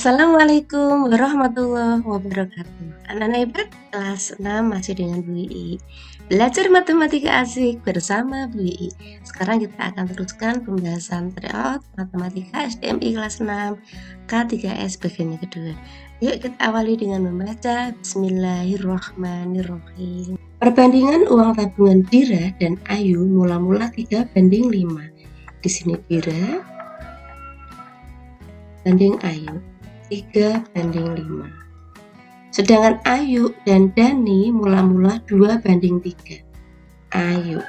Assalamualaikum warahmatullahi wabarakatuh. Anak-anak hebat kelas 6 masih dengan Bu Ii. Belajar matematika asik bersama Bu Ii. Sekarang kita akan teruskan pembahasan tryout matematika SDMI kelas 6 K3S bagian yang kedua. Yuk kita awali dengan membaca Bismillahirrahmanirrahim. Perbandingan uang tabungan Dira dan Ayu mula-mula 3:5. Di sini Dira banding Ayu 3:5. Sedangkan Ayu dan Dani mula-mula 2:3. Ayu,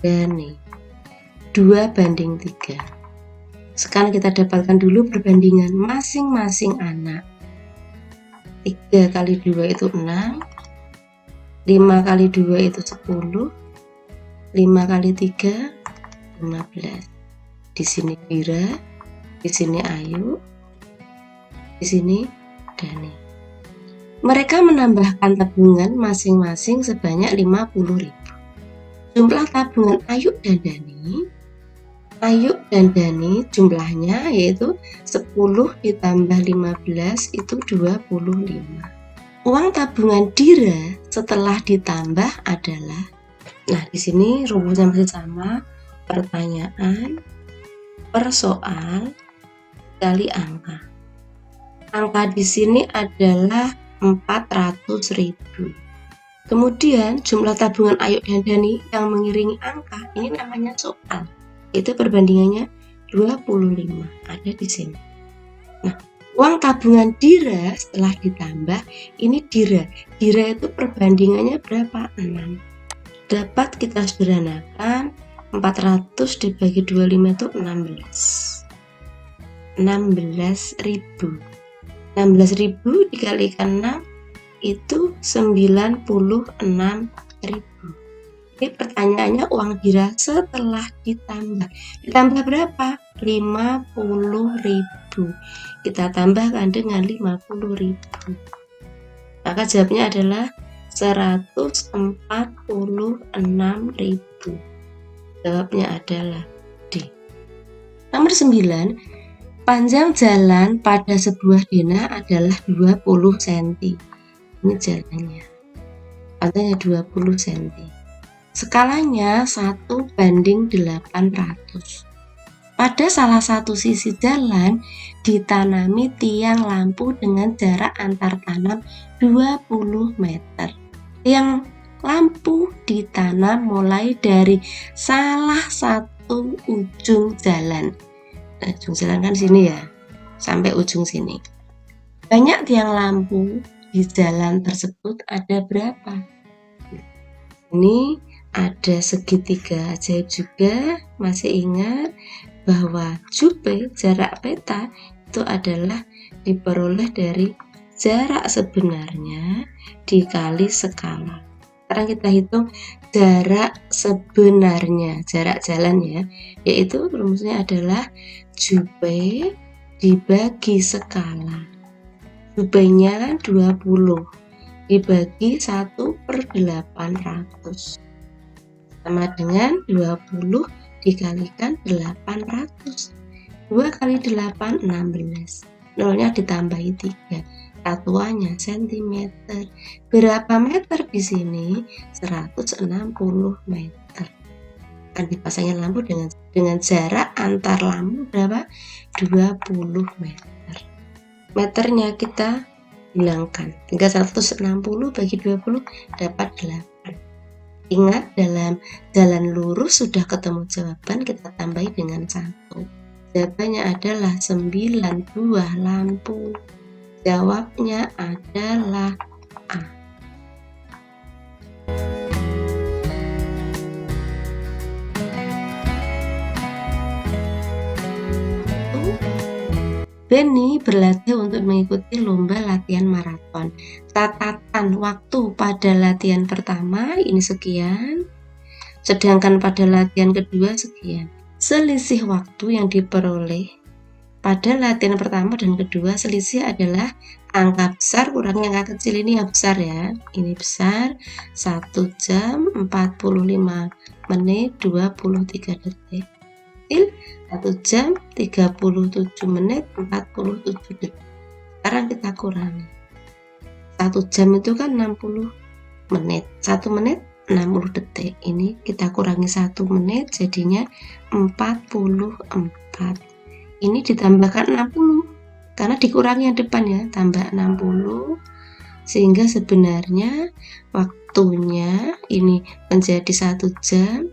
Dani 2:3. Sekarang kita dapatkan dulu perbandingan masing-masing anak. 3 kali 2 itu 6, 5 kali 2 itu 10, 5 kali 3 15. Di sini Dira, di sini Ayu, di sini Dani. Mereka menambahkan tabungan masing-masing sebanyak 50.000. Jumlah tabungan Ayu dan Dani jumlahnya yaitu 10 ditambah 15 itu 25. Uang tabungan Dira setelah ditambah adalah, nah di sini rumusnya masih sama, pertanyaan per soal kali angka. Angka di sini adalah 400.000. Kemudian jumlah tabungan Ayu dan Dani yang mengiringi angka ini namanya soal. Itu perbandingannya 25 ada di sini. Nah, uang tabungan Dira setelah ditambah ini Dira itu perbandingannya berapa? 6. Dapat kita sederhanakan 400 dibagi 25 itu 16.000. 16.000 dikalikan 6 itu 96.000. Ini pertanyaannya uang Dira setelah ditambah. Ditambah berapa? 50.000. Kita tambahkan dengan 50.000. Maka jawabnya adalah 146.000. Jawabnya adalah D. Nomor 9. Panjang jalan pada sebuah denah adalah 20 cm. Ini jalannya. Panjangnya 20 cm. Skalanya 1:800. Pada salah satu sisi jalan ditanami tiang lampu dengan jarak antar tanam 20 meter. Tiang lampu ditanam mulai dari salah satu ujung jalan. Ujung jalan kan sini ya, sampai ujung sini. Banyak tiang lampu di jalan tersebut ada berapa? Ini ada segitiga ajaib juga. Masih ingat bahwa Jupe jarak peta itu adalah diperoleh dari jarak sebenarnya dikali skala. Sekarang kita hitung jarak sebenarnya, jarak jalan ya, yaitu rumusnya adalah Jupe dibagi skala. Jupenya 20 dibagi 1/800 sama dengan 20 dikalikan 800. 2 kali 8 16. Nolnya ditambahi 3. Satuannya cm. Berapa meter di sini? 160 meter. Akan dipasangin lampu dengan jarak antar lampu berapa? 20 meter. Meternya kita hilangkan. Tinggal 160 bagi 20 dapat 8. Ingat, dalam jalan lurus sudah ketemu jawaban, kita tambahi dengan 1. Jawabannya adalah 9 buah lampu. Jawabnya adalah A. Benny berlatih untuk mengikuti lomba latihan maraton. Catatan waktu pada latihan pertama ini sekian, sedangkan pada latihan kedua sekian. Selisih waktu yang diperoleh pada latihan pertama dan kedua, selisih adalah angka besar kurang angka kecil. Ini yang besar ya, ini besar. 1 jam 45 menit 23 detik. hasil 1 jam 37 menit 47 detik. Sekarang kita kurangi. 1 jam itu kan 60 menit. 1 menit 60 detik. Ini kita kurangi 1 menit jadinya 44. Ini ditambahkan 60 karena dikurangi yang depan ya, tambah 60 sehingga sebenarnya waktunya ini menjadi 1 jam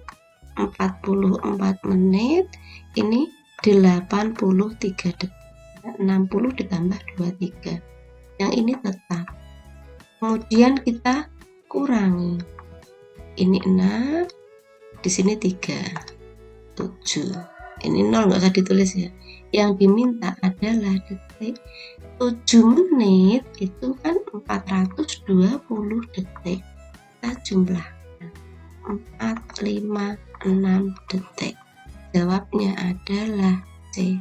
44 menit, ini 83 detik. 60 ditambah 23. Yang ini tetap. Kemudian kita kurangi. Ini 6, di sini 3, 7. Ini 0 nggak usah ditulis ya. Yang diminta adalah detik. 7 menit itu kan 420 detik. Kita jumlahkan 4, 5, 6 detik. Jawabnya adalah C.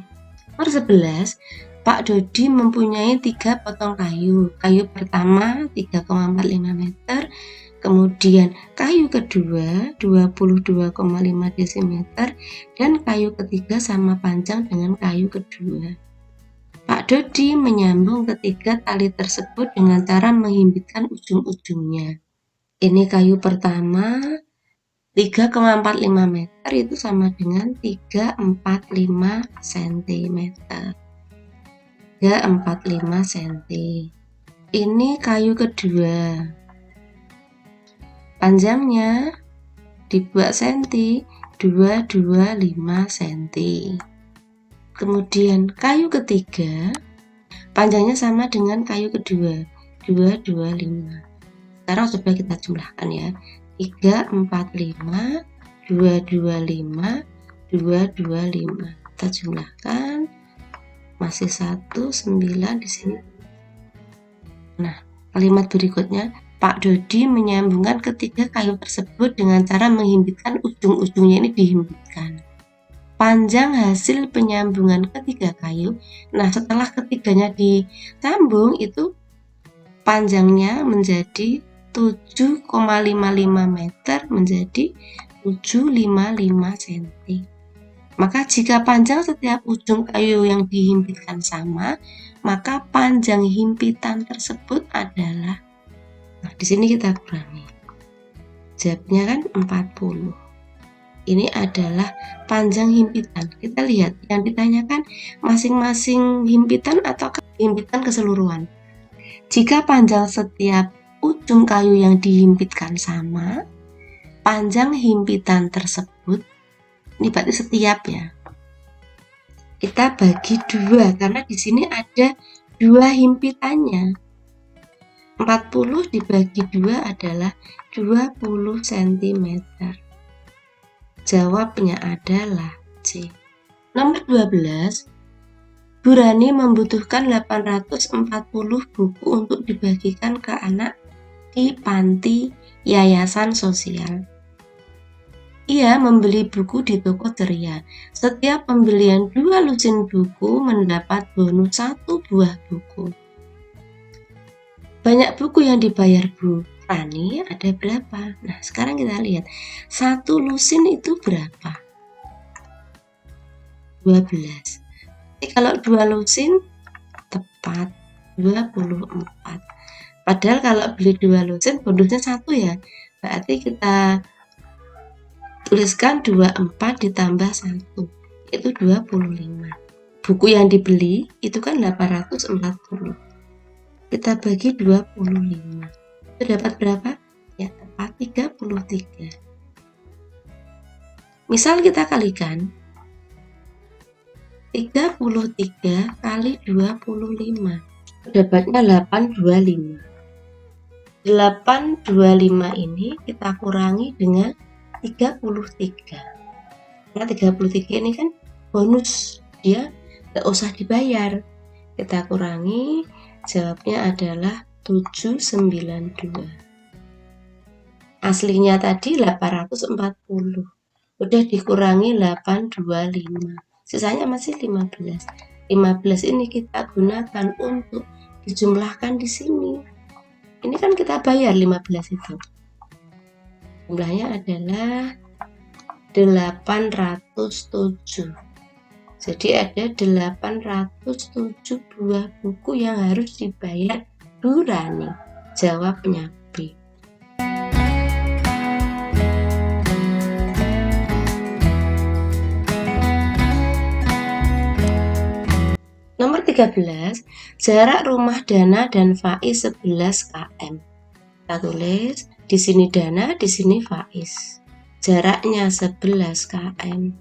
Nomor 11, Pak Dodi mempunyai 3 potong kayu. Kayu pertama 3,45 meter, kemudian kayu kedua 22,5 desimeter, dan kayu ketiga sama panjang dengan kayu kedua. Pak Dodi menyambung ketiga tali tersebut dengan cara menghimpitkan ujung-ujungnya. Ini kayu pertama 3,45 meter itu sama dengan 345 cm. 345 cm. Ini kayu kedua. Panjangnya dibuat senti 225 cm. Kemudian kayu ketiga panjangnya sama dengan kayu kedua 225. Sekarang coba kita jumlahkan ya. 345 225 225. Kita jumlahkan masih 19 di sini. Nah, kalimat berikutnya, Pak Dodi menyambungkan ketiga kayu tersebut dengan cara menghimpitkan ujung-ujungnya, ini dihimpitkan. Panjang hasil penyambungan ketiga kayu. Nah, setelah ketiganya disambung itu panjangnya menjadi 7,55 meter menjadi 755 cm. Maka jika panjang setiap ujung kayu yang dihimpitkan sama, maka panjang himpitan tersebut adalah, nah di sini kita kurangi. Jawabnya kan 40. Ini adalah panjang himpitan. Kita lihat yang ditanyakan masing-masing himpitan atau himpitan keseluruhan. Jika panjang setiap ujung kayu yang dihimpitkan sama, panjang himpitan tersebut, ini berarti setiap ya, kita bagi 2 karena di sini ada 2 himpitannya. 40 dibagi 2 adalah 20 cm. Jawabnya adalah C. Nomor 12, Bu Rani membutuhkan 840 buku untuk dibagikan ke anak di panti yayasan sosial. Ia membeli buku di toko ceria. Setiap pembelian 2 lusin buku mendapat bonus 1 buah buku. Banyak buku yang dibayar Bu Rani ada berapa? Nah, sekarang kita lihat. 1 lusin itu berapa? 12. Jadi kalau 2 lusin tepat 24. Padahal kalau beli 2 lusin bonusnya 1 ya. Berarti kita tuliskan 24 ditambah 1, yaitu 25. Buku yang dibeli itu kan 840. Kita bagi 25. Itu dapat berapa? Ya, tepat 33. Misal kita kalikan 33 kali 25. Dapatnya 825. 825 ini kita kurangi dengan 33. Nah, 33 ini kan bonus, dia nggak usah dibayar. Kita kurangi, jawabnya adalah 792. Aslinya tadi 840. Udah dikurangi 825. Sisanya masih 15. 15 ini kita gunakan untuk dijumlahkan di sini. Ini kan kita bayar 15 itu. Jumlahnya adalah 807. Jadi ada 807 buah buku yang harus dibayar Bu Rani. Jawabnya B. Nomor 13, jarak rumah Dana dan Faiz 11 km. Kita tulis di sini Dana, di sini Faiz. Jaraknya 11 km.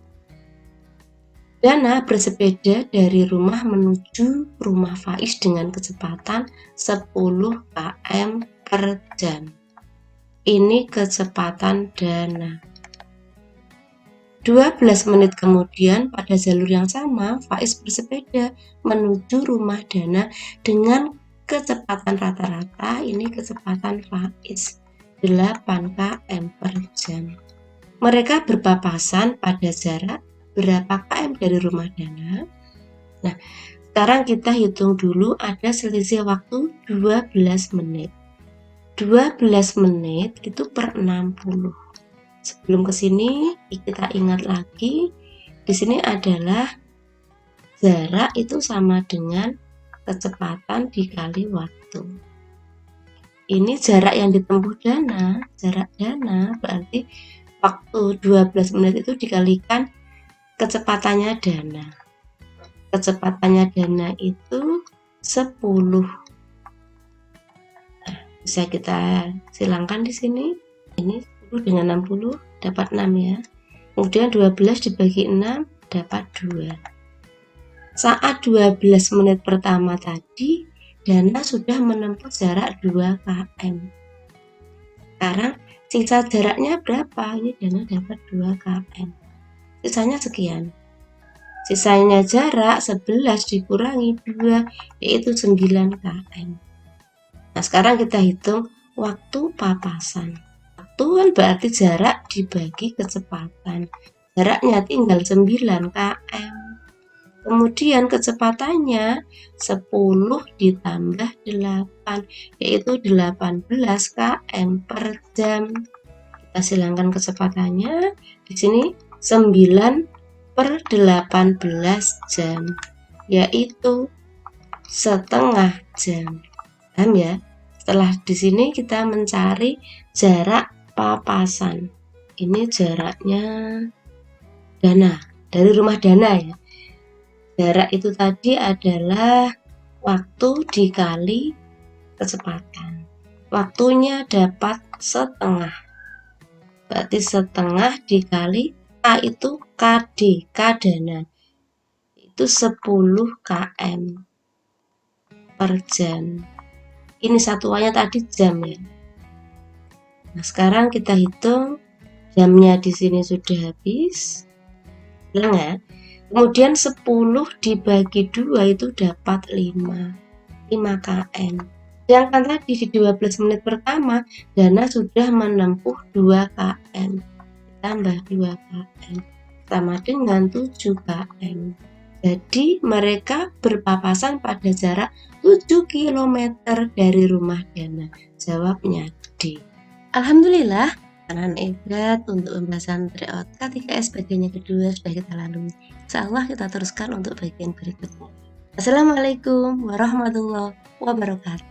Dana bersepeda dari rumah menuju rumah Faiz dengan kecepatan 10 km per jam. Ini kecepatan Dana. 12 menit kemudian pada jalur yang sama, Faiz bersepeda menuju rumah Dana dengan kecepatan rata-rata, ini kecepatan Faiz 8 km per jam. Mereka berpapasan pada jarak berapa km dari rumah Dana? Nah, sekarang kita hitung dulu, ada selisih waktu 12 menit. 12 menit itu per 60. Sebelum ke sini kita ingat lagi, di sini adalah jarak itu sama dengan kecepatan dikali waktu. Ini jarak yang ditempuh Dana, jarak Dana berarti waktu 12 menit itu dikalikan kecepatannya Dana. Kecepatannya Dana itu 10. Nah, bisa kita silangkan di sini. Ini 10 dengan 60 dapat 6 ya. Kemudian 12 dibagi 6 dapat 2. Saat 12 menit pertama tadi, Dana sudah menempuh jarak 2 km. Sekarang sisa jaraknya berapa? Ini Dana dapat 2 km. Sisanya sekian. Sisanya jarak 11 dikurangi 2, yaitu 9 km. Nah, sekarang kita hitung waktu papasan. Waktu kan berarti jarak dibagi kecepatan. Jaraknya tinggal 9 km. Kemudian kecepatannya 10 ditambah 8, yaitu 18 km per jam. Kita silangkan kecepatannya. Di sini 9 per 18 jam, yaitu setengah jam. Paham ya? Setelah di sini kita mencari jarak papasan. Ini jaraknya Dana, dari rumah Dana ya. Jarak itu tadi adalah waktu dikali kecepatan. Waktunya dapat setengah. Berarti setengah dikali K itu KD, K Dana. Itu 10 km per jam. Ini satuannya tadi jam ya. Nah, sekarang kita hitung jamnya di sini sudah habis. Hilang ya. Kemudian 10 dibagi 2 itu dapat 5 km. Sedangkan tadi di 12 menit pertama, Dana sudah menempuh 2 km. Tambah 2 km sama dengan 7 km. Jadi mereka berpapasan pada jarak 7 km dari rumah Dana. Jawabnya D. Alhamdulillah, kanan hebat untuk pembahasan tryout K3S bagian yang kedua sudah kita lalui. Insyaallah kita teruskan untuk bagian berikutnya. Assalamualaikum warahmatullahi wabarakatuh.